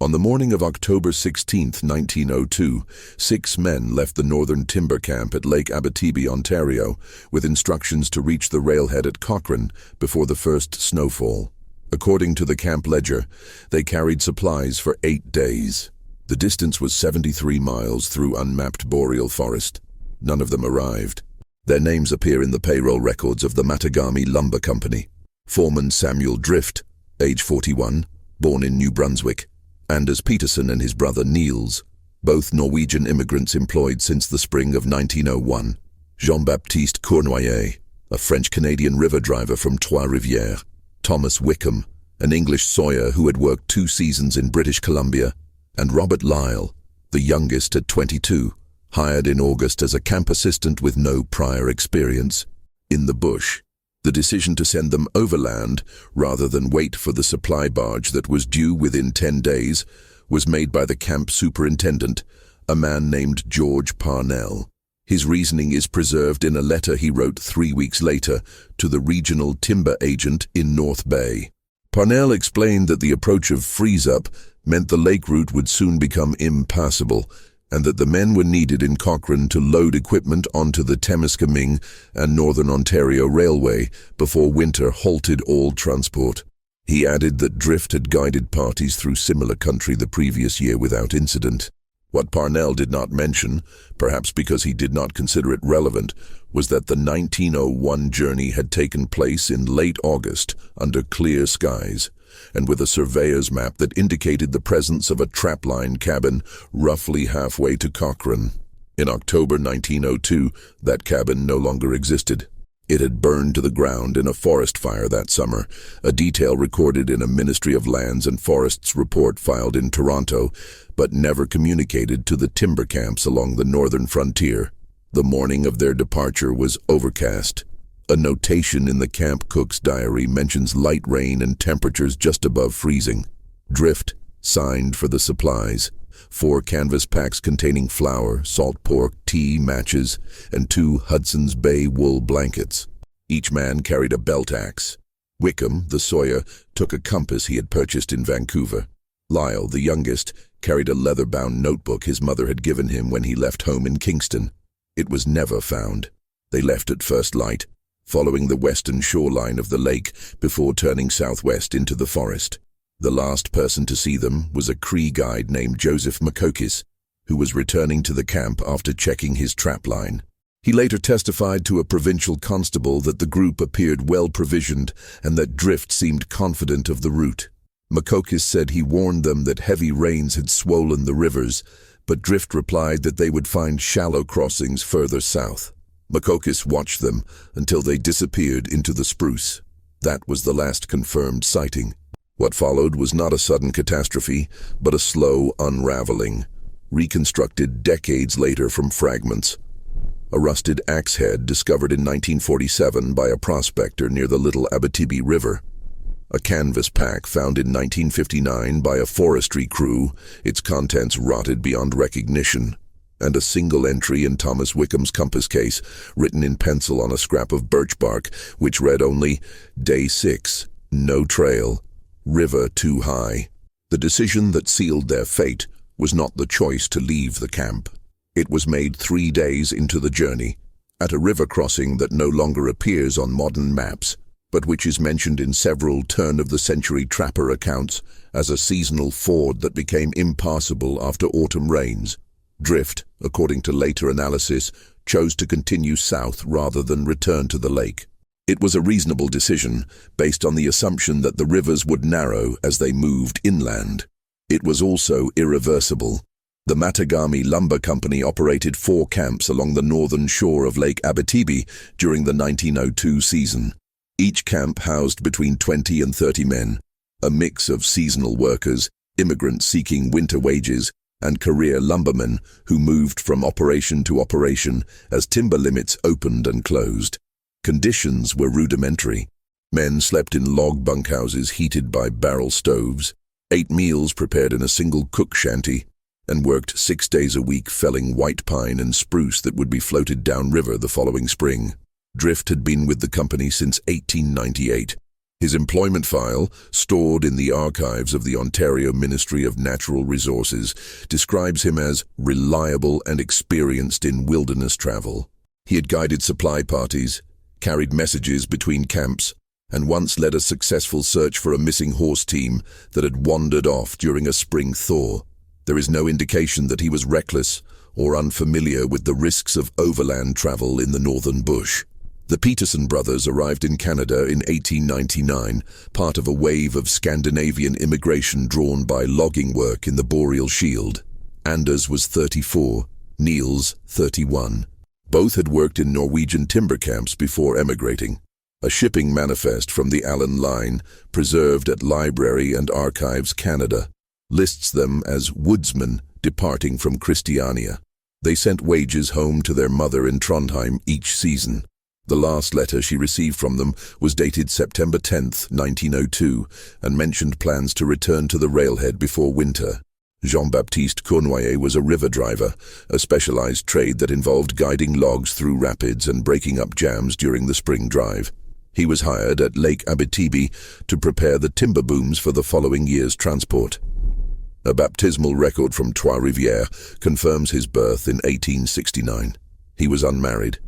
On the morning of October 16, 1902, 6 men left the northern timber camp at Lake Abitibi, Ontario, with instructions to reach the railhead at Cochrane before the first snowfall. According to the camp ledger, they carried supplies for 8 days. The distance was 73 miles through unmapped boreal forest. None of them arrived. Their names appear in the payroll records of the Matagami Lumber Company. Foreman Samuel Drift, age 41, born in New Brunswick. Anders Peterson and his brother Niels, both Norwegian immigrants employed since the spring of 1901. Jean-Baptiste Cournoyer, a French-Canadian river driver from Trois-Rivières. Thomas Wickham, an English sawyer who had worked 2 seasons in British Columbia. And Robert Lyle, the youngest at 22, hired in August as a camp assistant with no prior experience. In the bush, the decision to send them overland rather than wait for the supply barge that was due within 10 days was made by the camp superintendent, a man named George Parnell. His reasoning is preserved in a letter he wrote 3 weeks later to the regional timber agent in North Bay. Parnell explained that the approach of freeze-up meant the lake route would soon become impassable, and that the men were needed in Cochrane to load equipment onto the Temiskaming and Northern Ontario Railway before winter halted all transport. He added that Drift had guided parties through similar country the previous year without incident. What Parnell did not mention, perhaps because he did not consider it relevant, was that the 1901 journey had taken place in late August under clear skies, and with a surveyor's map that indicated the presence of a trapline cabin roughly halfway to Cochrane. In October 1902, that cabin no longer existed. It had burned to the ground in a forest fire that summer, a detail recorded in a Ministry of Lands and Forests report filed in Toronto, but never communicated to the timber camps along the northern frontier. The morning of their departure was overcast. A notation in the camp cook's diary mentions light rain and temperatures just above freezing. Drift signed for the supplies: 4 canvas packs containing flour, salt pork, tea, matches, and 2 Hudson's Bay wool blankets. Each man carried a belt axe. Wickham, the sawyer, took a compass he had purchased in Vancouver. Lyle, the youngest, carried a leather-bound notebook his mother had given him when he left home in Kingston. It was never found. They left at first light, following the western shoreline of the lake before turning southwest into the forest. The last person to see them was a Cree guide named Joseph Makokis, who was returning to the camp after checking his trapline. He later testified to a provincial constable that the group appeared well provisioned and that Drift seemed confident of the route. Makokis said he warned them that heavy rains had swollen the rivers, but Drift replied that they would find shallow crossings further south. Makokis watched them until they disappeared into the spruce. That was the last confirmed sighting. What followed was not a sudden catastrophe, but a slow unraveling, reconstructed decades later from fragments. A rusted axe head discovered in 1947 by a prospector near the Little Abitibi River. A canvas pack found in 1959 by a forestry crew, its contents rotted beyond recognition. And a single entry in Thomas Wickham's compass case, written in pencil on a scrap of birch bark, which read only, "Day 6, no trail, river too high." The decision that sealed their fate was not the choice to leave the camp. It was made 3 days into the journey, at a river crossing that no longer appears on modern maps, but which is mentioned in several turn-of-the-century trapper accounts as a seasonal ford that became impassable after autumn rains. Drift, according to later analysis, chose to continue south rather than return to the lake. It was a reasonable decision, based on the assumption that the rivers would narrow as they moved inland. It was also irreversible. The Matagami Lumber Company operated 4 camps along the northern shore of Lake Abitibi during the 1902 season. Each camp housed between 20 and 30 men, a mix of seasonal workers, immigrants seeking winter wages, and career lumbermen who moved from operation to operation as timber limits opened and closed. Conditions were rudimentary. Men slept in log bunkhouses heated by barrel stoves, ate meals prepared in a single cook shanty, and worked 6 days a week felling white pine and spruce that would be floated downriver the following spring. Drift had been with the company since 1898. His employment file, stored in the archives of the Ontario Ministry of Natural Resources, describes him as reliable and experienced in wilderness travel. He had guided supply parties, carried messages between camps, and once led a successful search for a missing horse team that had wandered off during a spring thaw. There is no indication that he was reckless or unfamiliar with the risks of overland travel in the northern bush. The Peterson brothers arrived in Canada in 1899, part of a wave of Scandinavian immigration drawn by logging work in the boreal shield. Anders was 34, Niels 31. Both had worked in Norwegian timber camps before emigrating. A shipping manifest from the Allen Line, preserved at Library and Archives Canada, lists them as woodsmen departing from Christiania. They sent wages home to their mother in Trondheim each season. The last letter she received from them was dated September 10, 1902, and mentioned plans to return to the railhead before winter. Jean-Baptiste Cournoyer was a river driver, a specialized trade that involved guiding logs through rapids and breaking up jams during the spring drive. He was hired at Lake Abitibi to prepare the timber booms for the following year's transport. A baptismal record from Trois-Rivières confirms his birth in 1869. He was unmarried.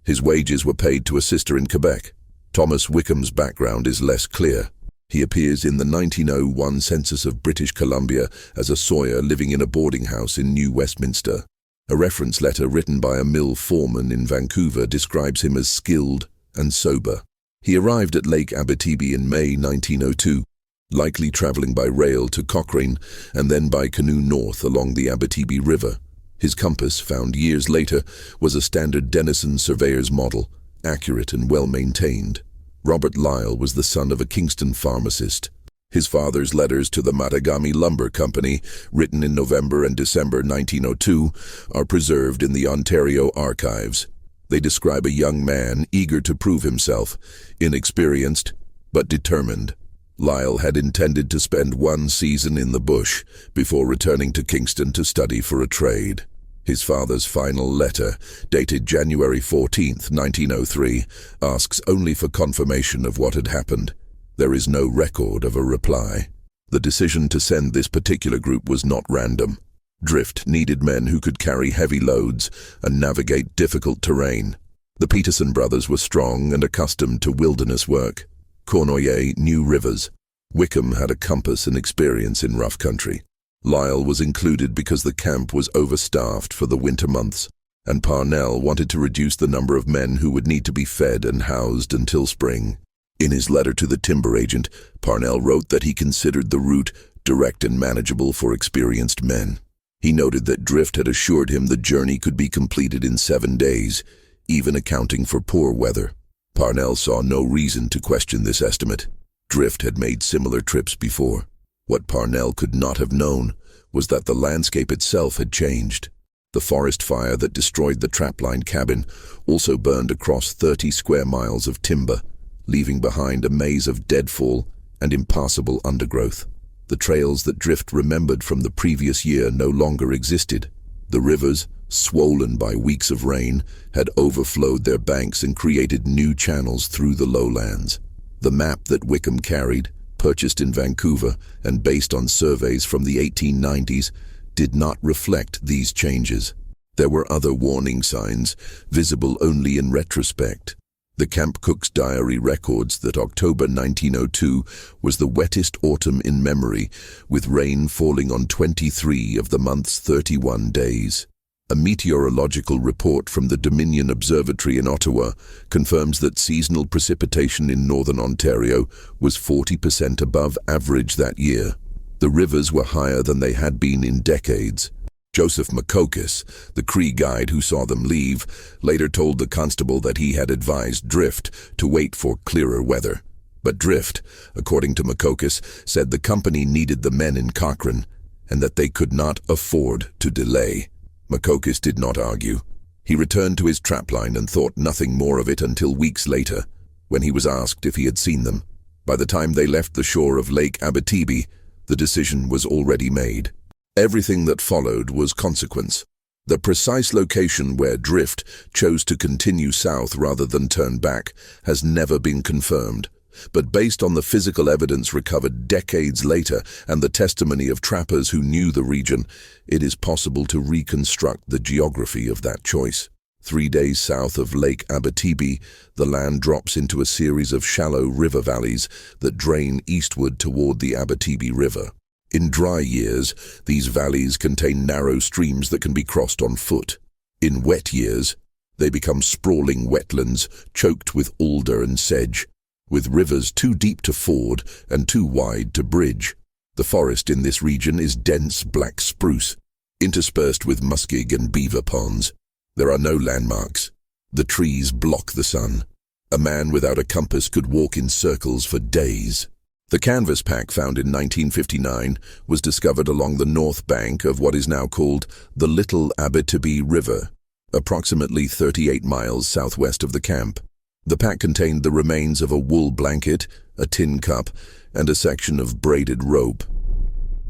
His wages were paid to a sister in Quebec. Thomas Wickham's background is less clear. He appears in the 1901 census of British Columbia as a sawyer living in a boarding house in New Westminster. A reference letter written by a mill foreman in Vancouver describes him as skilled and sober. He arrived at Lake Abitibi in May 1902, likely traveling by rail to Cochrane and then by canoe north along the Abitibi River. His compass, found years later, was a standard Denison surveyor's model, accurate and well-maintained. Robert Lyle was the son of a Kingston pharmacist. His father's letters to the Matagami Lumber Company, written in November and December 1902, are preserved in the Ontario archives. They describe a young man eager to prove himself, inexperienced but determined. Lyle had intended to spend one season in the bush before returning to Kingston to study for a trade. His father's final letter, dated January 14, 1903, asks only for confirmation of what had happened. There is no record of a reply. The decision to send this particular group was not random. Drift needed men who could carry heavy loads and navigate difficult terrain. The Peterson brothers were strong and accustomed to wilderness work. Cournoyer knew rivers. Wickham had a compass and experience in rough country. Lyle was included because the camp was overstaffed for the winter months, and Parnell wanted to reduce the number of men who would need to be fed and housed until spring. In his letter to the timber agent, Parnell wrote that he considered the route direct and manageable for experienced men. He noted that Drift had assured him the journey could be completed in 7 days, even accounting for poor weather. Parnell saw no reason to question this estimate. Drift had made similar trips before. What Parnell could not have known was that the landscape itself had changed. The forest fire that destroyed the trapline cabin also burned across 30 square miles of timber, leaving behind a maze of deadfall and impassable undergrowth. The trails that Drift remembered from the previous year no longer existed. The rivers, swollen by weeks of rain, had overflowed their banks and created new channels through the lowlands. The map that Wickham carried, purchased in Vancouver and based on surveys from the 1890s, did not reflect these changes. There were other warning signs, visible only in retrospect. The camp cook's diary records that October 1902 was the wettest autumn in memory, with rain falling on 23 of the month's 31 days. A meteorological report from the Dominion Observatory in Ottawa confirms that seasonal precipitation in northern Ontario was 40% above average that year. The rivers were higher than they had been in decades. Joseph Makokis, the Cree guide who saw them leave, later told the constable that he had advised Drift to wait for clearer weather. But Drift, according to Makokis, said the company needed the men in Cochrane and that they could not afford to delay. Makokis did not argue. He returned to his trapline and thought nothing more of it until weeks later, when he was asked if he had seen them. By the time they left the shore of Lake Abitibi, the decision was already made. Everything that followed was consequence. The precise location where Drift chose to continue south rather than turn back has never been confirmed, But based on the physical evidence recovered decades later and the testimony of trappers who knew the region, it is possible to reconstruct the geography of that choice. 3 days south of Lake Abitibi, the land drops into a series of shallow river valleys that drain eastward toward the Abitibi River. In dry years, these valleys contain narrow streams that can be crossed on foot. In wet years, they become sprawling wetlands choked with alder and sedge, with rivers too deep to ford and too wide to bridge. The forest in this region is dense black spruce, interspersed with muskeg and beaver ponds. There are no landmarks. The trees block the sun. A man without a compass could walk in circles for days. The canvas pack found in 1959 was discovered along the north bank of what is now called the Little Abitibi River, approximately 38 miles southwest of the camp. The pack contained the remains of a wool blanket, a tin cup, and a section of braided rope.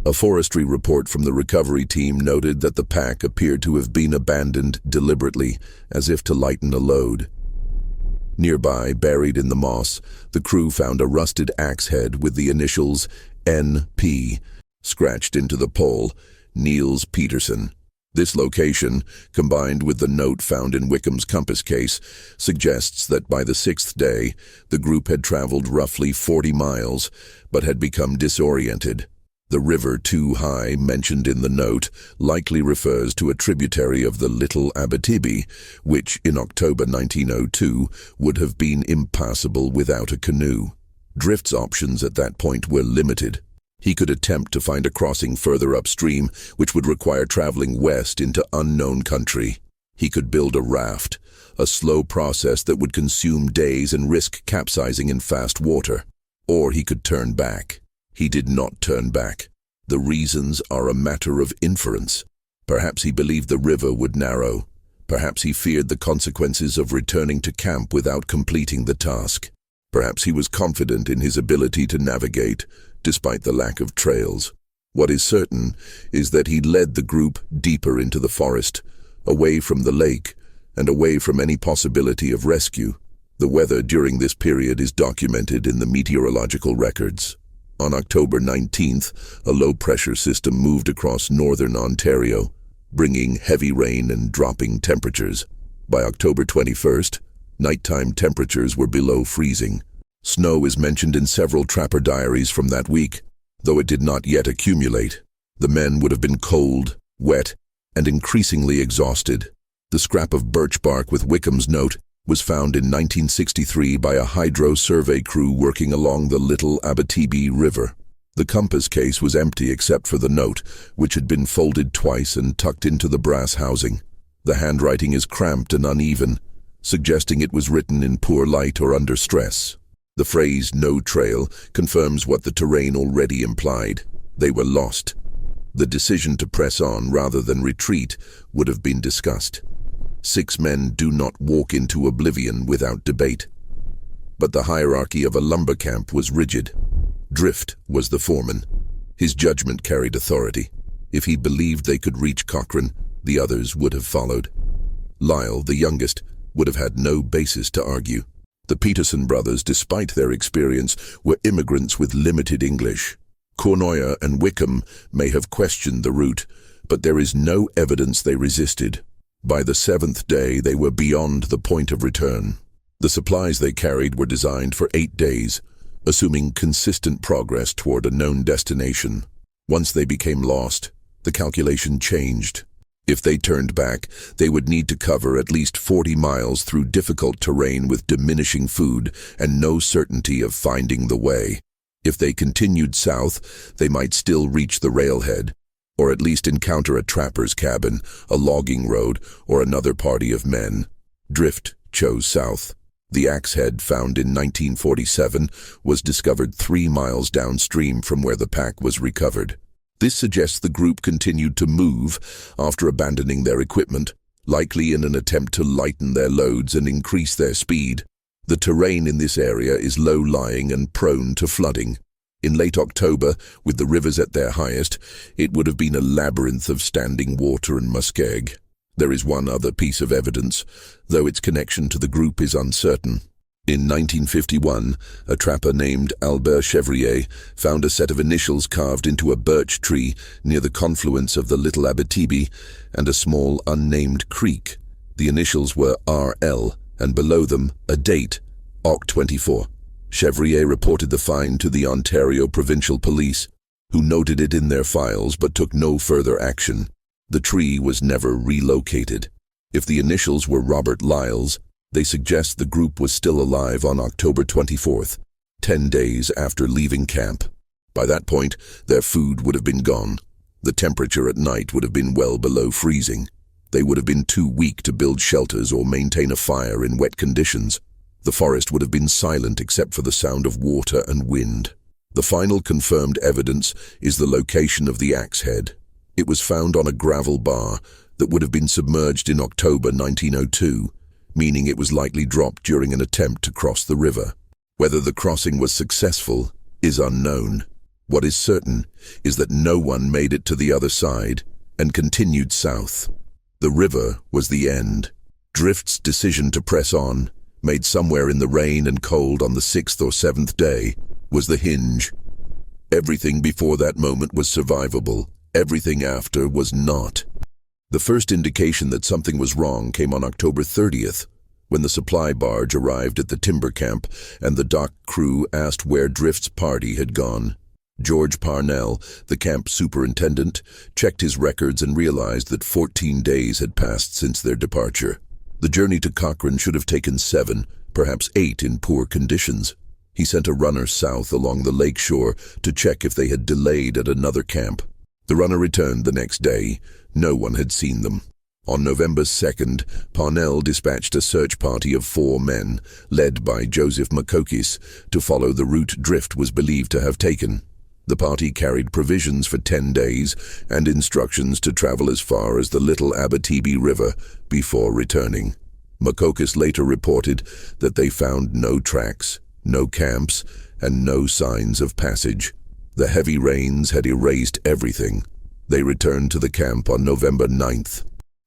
A forestry report from the recovery team noted that the pack appeared to have been abandoned deliberately, as if to lighten a load. Nearby, buried in the moss, the crew found a rusted axe head with the initials N.P. scratched into the pole, Niels Peterson. This location, combined with the note found in Wickham's compass case, suggests that by the 6th day, the group had traveled roughly 40 miles, but had become disoriented. The river Too High, mentioned in the note, likely refers to a tributary of the Little Abitibi, which, in October 1902, would have been impassable without a canoe. Drift's options at that point were limited. He could attempt to find a crossing further upstream, which would require traveling west into unknown country. He could build a raft, a slow process that would consume days and risk capsizing in fast water. Or he could turn back. He did not turn back. The reasons are a matter of inference. Perhaps he believed the river would narrow. Perhaps he feared the consequences of returning to camp without completing the task. Perhaps he was confident in his ability to navigate, despite the lack of trails. What is certain is that he led the group deeper into the forest, away from the lake, and away from any possibility of rescue. The weather during this period is documented in the meteorological records. On October 19th, a low-pressure system moved across northern Ontario, bringing heavy rain and dropping temperatures. By October 21st, nighttime temperatures were below freezing. Snow is mentioned in several trapper diaries from that week, though it did not yet accumulate. The men would have been cold, wet, and increasingly exhausted. The scrap of birch bark with Wickham's note was found in 1963 by a hydro survey crew working along the Little Abitibi River. The compass case was empty except for the note, which had been folded twice and tucked into the brass housing. The handwriting is cramped and uneven, suggesting it was written in poor light or under stress. The phrase "no trail" confirms what the terrain already implied. They were lost. The decision to press on rather than retreat would have been discussed. 6 men do not walk into oblivion without debate. But the hierarchy of a lumber camp was rigid. Drift was the foreman. His judgment carried authority. If he believed they could reach Cochrane, the others would have followed. Lyle, the youngest, would have had no basis to argue. The Peterson brothers, despite their experience, were immigrants with limited English. Cournoyer and Wickham may have questioned the route, but there is no evidence they resisted. By the 7th day, they were beyond the point of return. The supplies they carried were designed for 8 days, assuming consistent progress toward a known destination. Once they became lost, the calculation changed. If they turned back, they would need to cover at least 40 miles through difficult terrain with diminishing food and no certainty of finding the way. If they continued south, they might still reach the railhead, or at least encounter a trapper's cabin, a logging road, or another party of men. Drift chose south. The axe head, found in 1947, was discovered 3 miles downstream from where the pack was recovered. This suggests the group continued to move after abandoning their equipment, likely in an attempt to lighten their loads and increase their speed. The terrain in this area is low-lying and prone to flooding. In late October, with the rivers at their highest, it would have been a labyrinth of standing water and muskeg. There is one other piece of evidence, though its connection to the group is uncertain. In 1951, a trapper named Albert Chevrier found a set of initials carved into a birch tree near the confluence of the Little Abitibi and a small unnamed creek. The initials were RL, and below them a date, Oct 24. Chevrier reported the find to the Ontario Provincial Police, who noted it in their files but took no further action. The tree was never relocated. If the initials were Robert Lyle's, they suggest the group was still alive on October 24th, 10 days after leaving camp. By that point, their food would have been gone. The temperature at night would have been well below freezing. They would have been too weak to build shelters or maintain a fire in wet conditions. The forest would have been silent except for the sound of water and wind. The final confirmed evidence is the location of the axe head. It was found on a gravel bar that would have been submerged in October 1902, meaning it was likely dropped during an attempt to cross the river. Whether the crossing was successful is unknown. What is certain is that no one made it to the other side and continued south. The river was the end. Drift's decision to press on, made somewhere in the rain and cold on the 6th or 7th day, was the hinge. Everything before that moment was survivable. Everything after was not. The first indication that something was wrong came on October 30th, when the supply barge arrived at the timber camp and the dock crew asked where Drift's party had gone. George Parnell, the camp superintendent, checked his records and realized that 14 days had passed since their departure. The journey to Cochrane should have taken 7, perhaps 8 in poor conditions. He sent a runner south along the lake shore to check if they had delayed at another camp. The runner returned the next day. No one had seen them. On November 2nd, Parnell dispatched a search party of 4 men, led by Joseph Makokis, to follow the route Drift was believed to have taken. The party carried provisions for 10 days and instructions to travel as far as the Little Abitibi River before returning. Makokis later reported that they found no tracks, no camps, and no signs of passage. The heavy rains had erased everything. They returned to the camp on November 9th.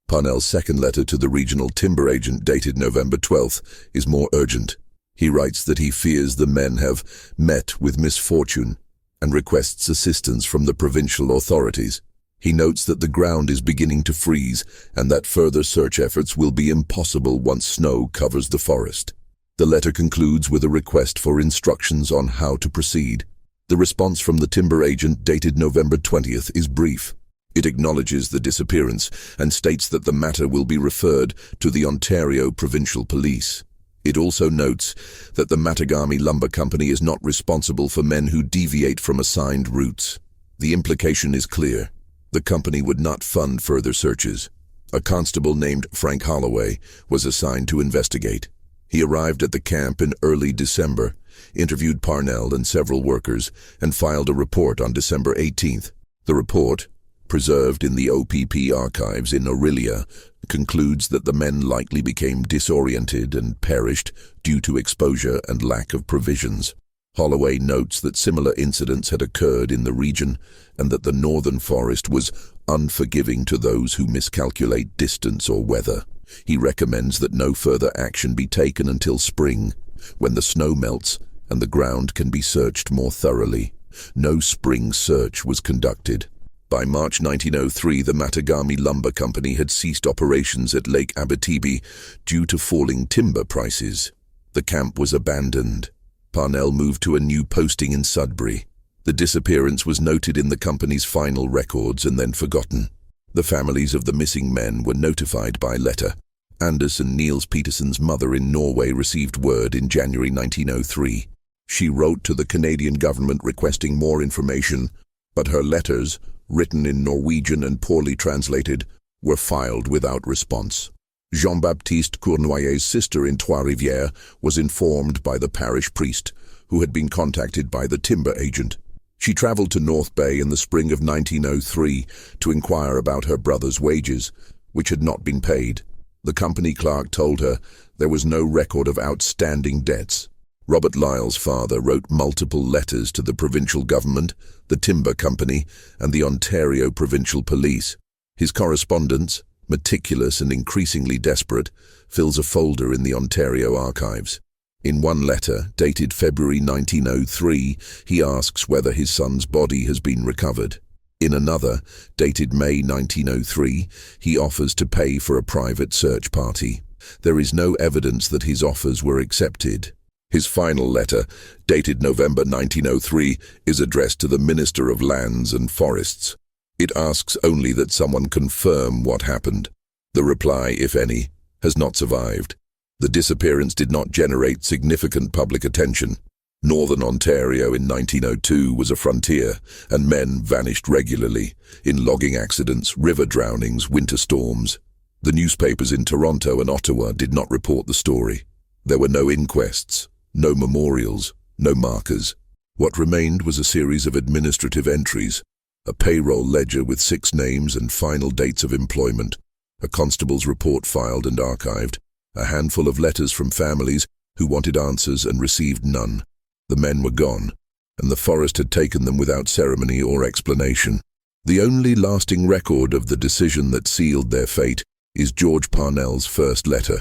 Parnell's second letter to the regional timber agent, dated November 12th, is more urgent. He writes that he fears the men have met with misfortune and requests assistance from the provincial authorities. He notes that the ground is beginning to freeze and that further search efforts will be impossible once snow covers the forest. The letter concludes with a request for instructions on how to proceed. The response from the timber agent, dated November 20th, is brief. It acknowledges the disappearance and states that the matter will be referred to the Ontario Provincial Police. It also notes that the Matagami Lumber Company is not responsible for men who deviate from assigned routes. The implication is clear. The company would not fund further searches. A constable named Frank Holloway was assigned to investigate. He arrived at the camp in early December, interviewed Parnell and several workers, and filed a report on December 18th. The report, preserved in the OPP archives in Orillia, concludes that the men likely became disoriented and perished due to exposure and lack of provisions. Holloway notes that similar incidents had occurred in the region and that the northern forest was unforgiving to those who miscalculate distance or weather. He recommends that no further action be taken until spring, when the snow melts and the ground can be searched more thoroughly. No spring search was conducted. By March 1903, the Matagami Lumber Company had ceased operations at Lake Abitibi due to falling timber prices. The camp was abandoned. Parnell moved to a new posting in Sudbury. The disappearance was noted in the company's final records and then forgotten. The families of the missing men were notified by letter. Anders and Niels Peterson's mother in Norway received word in January 1903. She wrote to the Canadian government requesting more information, but her letters, written in Norwegian and poorly translated, were filed without response. Jean-Baptiste Cournoyer's sister in Trois-Rivières was informed by the parish priest, who had been contacted by the timber agent. She traveled to North Bay in the spring of 1903 to inquire about her brother's wages, which had not been paid. The company clerk told her there was no record of outstanding debts. Robert Lyle's father wrote multiple letters to the provincial government, the timber company, and the Ontario Provincial Police. His correspondence, meticulous and increasingly desperate, fills a folder in the Ontario archives. In one letter, dated February 1903, he asks whether his son's body has been recovered. In another, dated May 1903, he offers to pay for a private search party. There is no evidence that his offers were accepted. His final letter, dated November 1903, is addressed to the Minister of Lands and Forests. It asks only that someone confirm what happened. The reply, if any, has not survived. The disappearance did not generate significant public attention. Northern Ontario in 1902 was a frontier, and men vanished regularly, in logging accidents, river drownings, winter storms. The newspapers in Toronto and Ottawa did not report the story. There were no inquests, no memorials, no markers. What remained was a series of administrative entries, a payroll ledger with 6 names and final dates of employment, a constable's report filed and archived, a handful of letters from families who wanted answers and received none. The men were gone, and the forest had taken them without ceremony or explanation. The only lasting record of the decision that sealed their fate is George Parnell's first letter,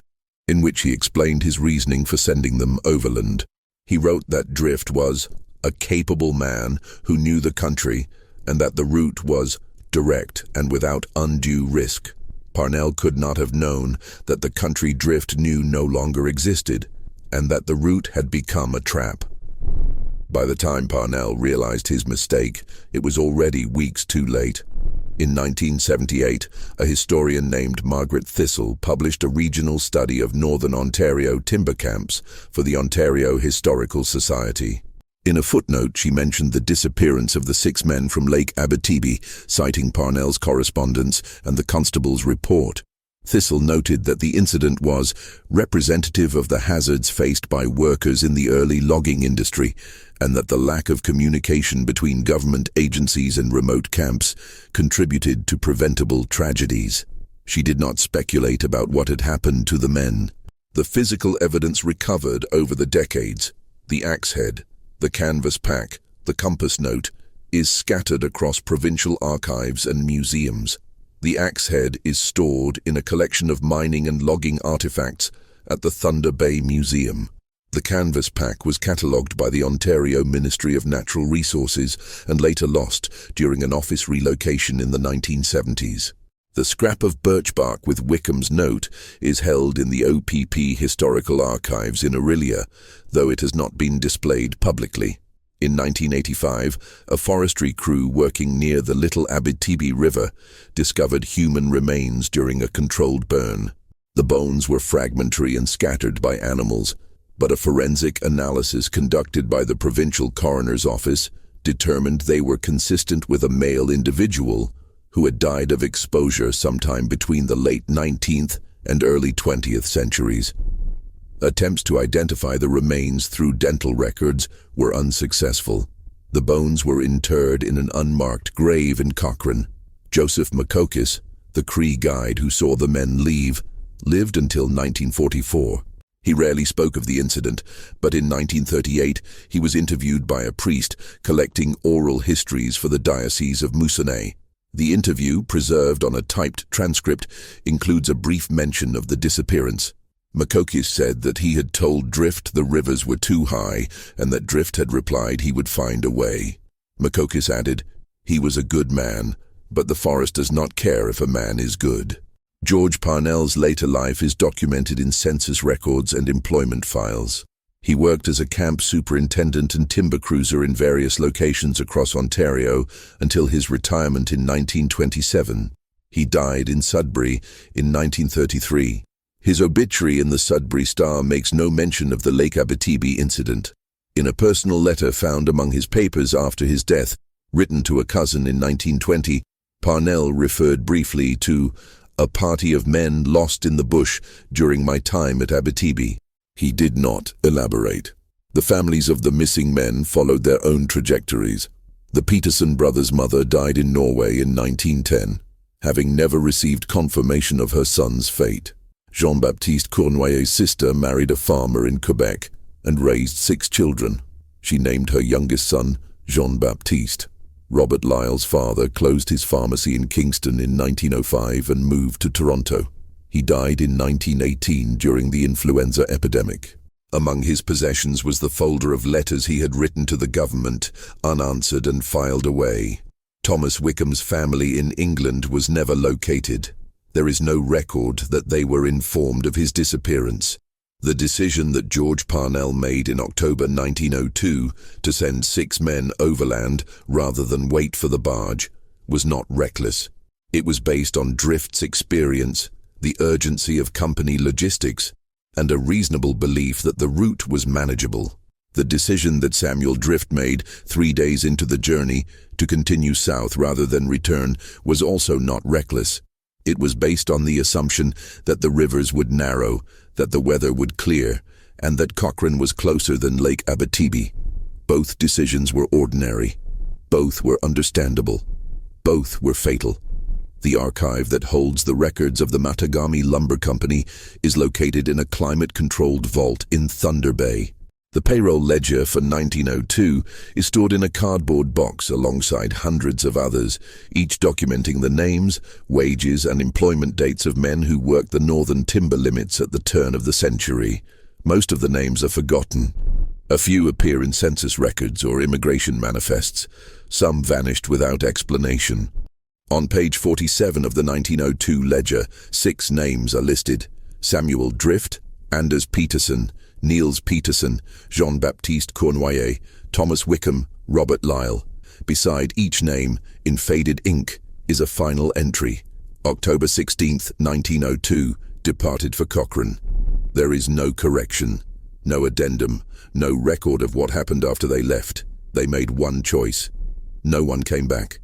in which he explained his reasoning for sending them overland. He wrote that Drift was a capable man who knew the country, and that the route was direct and without undue risk. Parnell could not have known that the country Drift knew no longer existed, and that the route had become a trap. By the time Parnell realized his mistake, it was already weeks too late. In 1978, a historian named Margaret Thistle published a regional study of Northern Ontario timber camps for the Ontario Historical Society. In a footnote, she mentioned the disappearance of the 6 men from Lake Abitibi, citing Parnell's correspondence and the constable's report. Thistle noted that the incident was representative of the hazards faced by workers in the early logging industry, and that the lack of communication between government agencies and remote camps contributed to preventable tragedies. She did not speculate about what had happened to the men. The physical evidence recovered over the decades, the axe head, the canvas pack, the compass note, is scattered across provincial archives and museums. The axe head is stored in a collection of mining and logging artifacts at the Thunder Bay Museum. The canvas pack was catalogued by the Ontario Ministry of Natural Resources and later lost during an office relocation in the 1970s. The scrap of birch bark with Wickham's note is held in the OPP Historical Archives in Orillia, though it has not been displayed publicly. In 1985, a forestry crew working near the Little Abitibi River discovered human remains during a controlled burn. The bones were fragmentary and scattered by animals, but a forensic analysis conducted by the provincial coroner's office determined they were consistent with a male individual who had died of exposure sometime between the late 19th and early 20th centuries. Attempts to identify the remains through dental records were unsuccessful. The bones were interred in an unmarked grave in Cochrane. Joseph Makokis, the Cree guide who saw the men leave, lived until 1944. He rarely spoke of the incident, but in 1938 he was interviewed by a priest collecting oral histories for the Diocese of Moosonee. The interview, preserved on a typed transcript, includes a brief mention of the disappearance. Makokis said that he had told Drift the rivers were too high and that Drift had replied he would find a way. Makokis added, "He was a good man, but the forest does not care if a man is good." George Parnell's later life is documented in census records and employment files. He worked as a camp superintendent and timber cruiser in various locations across Ontario until his retirement in 1927. He died in Sudbury in 1933. His obituary in the Sudbury Star makes no mention of the Lake Abitibi incident. In a personal letter found among his papers after his death, written to a cousin in 1920, Parnell referred briefly to a party of men lost in the bush during my time at Abitibi. He did not elaborate. The families of the missing men followed their own trajectories. The Peterson brothers' mother died in Norway in 1910, having never received confirmation of her son's fate. Jean-Baptiste Cournoyer's sister married a farmer in Quebec and raised 6 children. She named her youngest son Jean-Baptiste. Robert Lyle's father closed his pharmacy in Kingston in 1905 and moved to Toronto. He died in 1918 during the influenza epidemic. Among his possessions was the folder of letters he had written to the government, unanswered and filed away. Thomas Wickham's family in England was never located. There is no record that they were informed of his disappearance. The decision that George Parnell made in October 1902 to send 6 men overland rather than wait for the barge was not reckless. It was based on Drift's experience, the urgency of company logistics, and a reasonable belief that the route was manageable. The decision that Samuel Drift made 3 days into the journey to continue south rather than return was also not reckless. It was based on the assumption that the rivers would narrow, that the weather would clear, and that Cochrane was closer than Lake Abitibi. Both decisions were ordinary. Both were understandable. Both were fatal. The archive that holds the records of the Matagami Lumber Company is located in a climate-controlled vault in Thunder Bay. The payroll ledger for 1902 is stored in a cardboard box alongside hundreds of others, each documenting the names, wages, and employment dates of men who worked the northern timber limits at the turn of the century. Most of the names are forgotten. A few appear in census records or immigration manifests. Some vanished without explanation. On page 47 of the 1902 ledger, 6 names are listed: Samuel Drift, Anders Peterson, Niels Peterson, Jean-Baptiste Cournoyer, Thomas Wickham, Robert Lyle. Beside each name, in faded ink, is a final entry. October 16, 1902, departed for Cochrane. There is no correction, no addendum, no record of what happened after they left. They made one choice. No one came back.